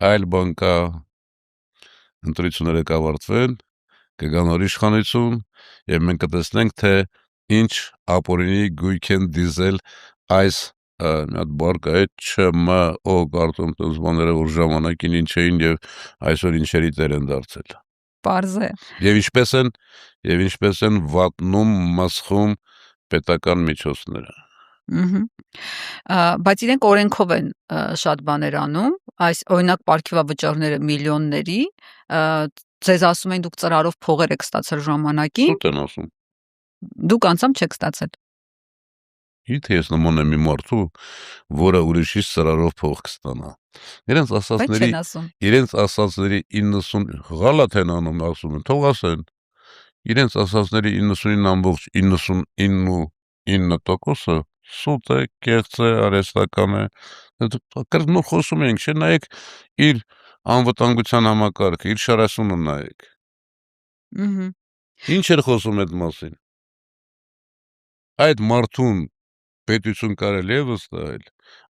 Այլ բան կա, ընտրությունները կավարտվեն, կգա նոր իշխանություն, եւ մենք կտեսնենք, թե ինչ ապօրինի գույք են դիզել այս մի հատ բառ կա, ՉՄՕ կարծում տես բաները, որ ժամանակին ինչ էին եւ այսօր ինչերի տեր են դարձել։ Պարզ է։ Եվ ինչպես են վատնում, մսխում պետական միջոցները։ Բայց իրենք օրենքով են շատ բաներ անում, այս օրինակ պարգևավճարները միլիոնների, ձեզ ասում են դուք ծրարով փողեր եք ստացել ժամանակին, Սուտ են ասում։ դուք անձամբ չեք ստացել։ Գիտե ես նման եմ մի մարդու, որը ուրիշից ծրարով փող կստանա։ Իրենց ասածների 90 ղալաթ են անում, ասում են, թող ասեն։ Իրենց ասածների 99,99%-ը սուտ է, կեղծ է, արհեստական է։ Կրկնով խոսում ենք, չէ՞, նայեք իր անվտանգության համակարգը, իր շարասյունը նայեք։ Ինչ էր խոսում այդ մասին։ Այդ մարդուն պետություն կարելի է վստահել,